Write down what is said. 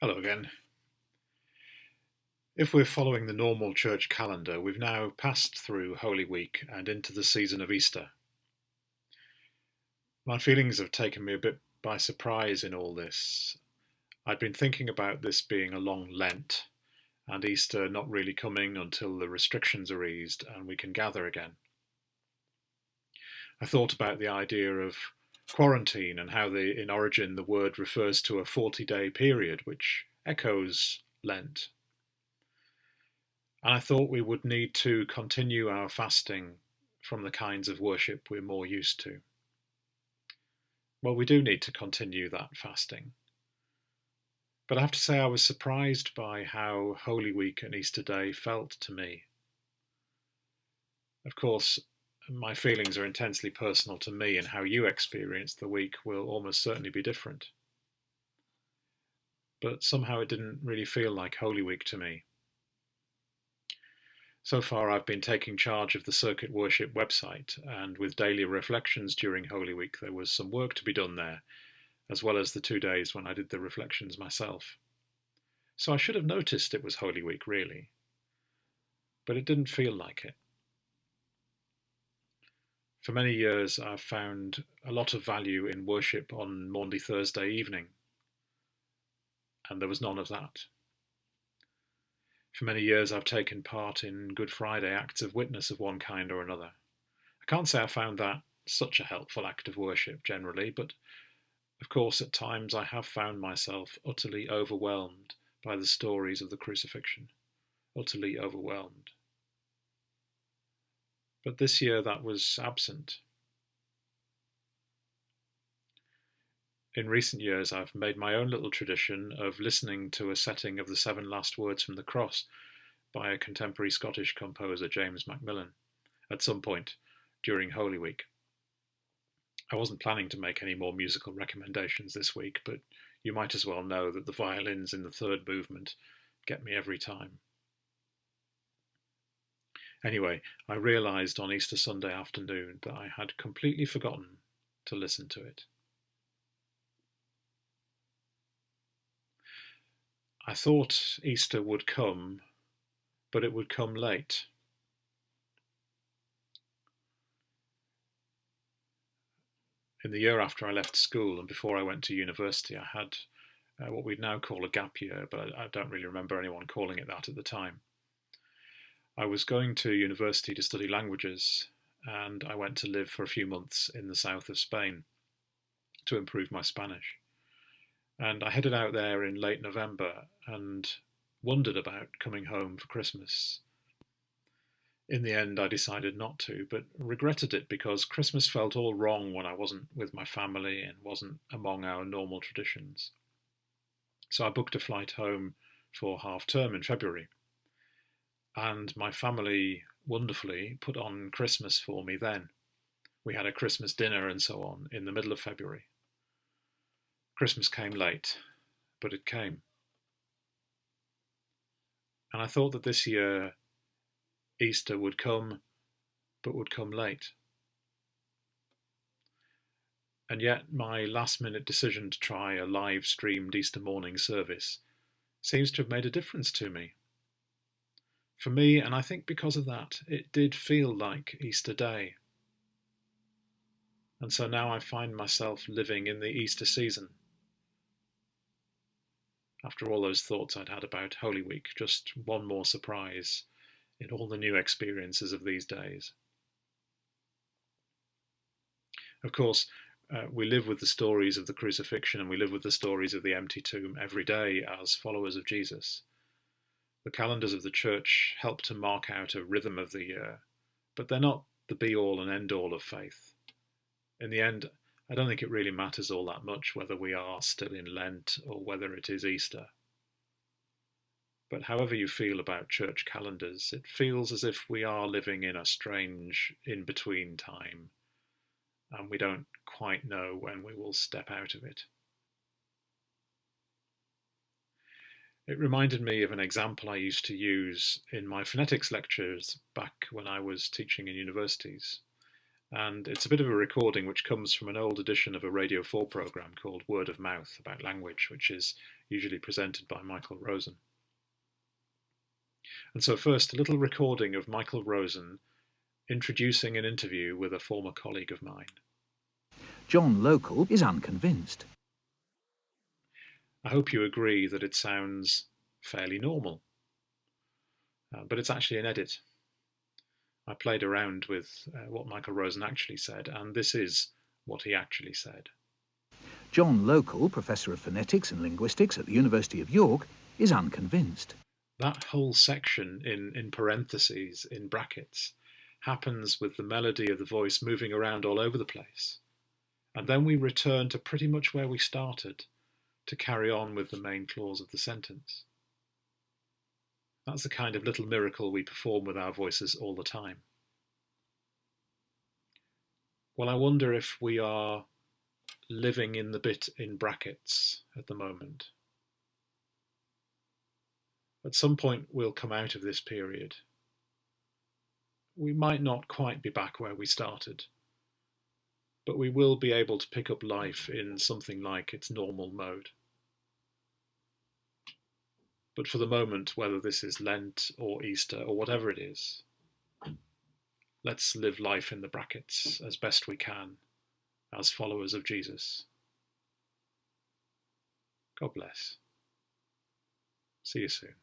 Hello again. If we're following the normal church calendar, we've now passed through Holy Week and into the season of Easter. My feelings have taken me a bit by surprise in all this. I'd been thinking about this being a long Lent and Easter not really coming until the restrictions are eased and we can gather again. I thought about the idea of quarantine and how in origin the word refers to a 40-day period, which echoes Lent. And I thought we would need to continue our fasting from the kinds of worship we're more used to. Well, we do need to continue that fasting. But I have to say, I was surprised by how Holy Week and Easter Day felt to me. Of course, my feelings are intensely personal to me, and how you experience the week will almost certainly be different. But somehow it didn't really feel like Holy Week to me. So far, I've been taking charge of the Circuit Worship website, and with daily reflections during Holy Week, there was some work to be done there, as well as the 2 days when I did the reflections myself. So I should have noticed it was Holy Week, really, but it didn't feel like it. For many years, I've found a lot of value in worship on Maundy Thursday evening, and there was none of that. For many years, I've taken part in Good Friday acts of witness of one kind or another. I can't say I found that such a helpful act of worship generally, but of course, at times I have found myself utterly overwhelmed by the stories of the crucifixion. Utterly overwhelmed. But this year that was absent. In recent years, I've made my own little tradition of listening to a setting of the Seven Last Words from the Cross by a contemporary Scottish composer, James Macmillan, at some point during Holy Week. I wasn't planning to make any more musical recommendations this week, but you might as well know that the violins in the third movement get me every time. Anyway, I realised on Easter Sunday afternoon that I had completely forgotten to listen to it. I thought Easter would come, but it would come late. In the year after I left school and before I went to university, I had what we'd now call a gap year, but I don't really remember anyone calling it that at the time. I was going to university to study languages, and I went to live for a few months in the south of Spain to improve my Spanish. And I headed out there in late November and wondered about coming home for Christmas. In the end, I decided not to, but regretted it because Christmas felt all wrong when I wasn't with my family and wasn't among our normal traditions. So I booked a flight home for half term in February. And my family wonderfully put on Christmas for me then. We had a Christmas dinner and so on in the middle of February. Christmas came late, but it came. And I thought that this year Easter would come, but would come late. And yet my last minute decision to try a live streamed Easter morning service seems to have made a difference to me. For me, and I think because of that, it did feel like Easter Day. And so now I find myself living in the Easter season. After all those thoughts I'd had about Holy Week, just one more surprise in all the new experiences of these days. Of course, we live with the stories of the crucifixion and we live with the stories of the empty tomb every day as followers of Jesus. The calendars of the church help to mark out a rhythm of the year, but they're not the be-all and end-all of faith. In the end, I don't think it really matters all that much whether we are still in Lent or whether it is Easter. But however you feel about church calendars, it feels as if we are living in a strange in-between time, and we don't quite know when we will step out of it. It reminded me of an example I used to use in my phonetics lectures back when I was teaching in universities. And it's a bit of a recording which comes from an old edition of a Radio 4 programme called Word of Mouth about language, which is usually presented by Michael Rosen. And so first, a little recording of Michael Rosen introducing an interview with a former colleague of mine. John Local is unconvinced. I hope you agree that it sounds fairly normal, but it's actually an edit. I played around with what Michael Rosen actually said, and this is what he actually said. John Local, Professor of Phonetics and Linguistics at the University of York, is unconvinced. That whole section in parentheses, in brackets, happens with the melody of the voice moving around all over the place. And then we return to pretty much where we started to carry on with the main clause of the sentence. That's the kind of little miracle we perform with our voices all the time. Well, I wonder if we are living in the bit in brackets at the moment. At some point, we'll come out of this period. We might not quite be back where we started, but we will be able to pick up life in something like its normal mode. But for the moment, whether this is Lent or Easter or whatever it is, let's live life in the brackets as best we can as followers of Jesus. God bless. See you soon.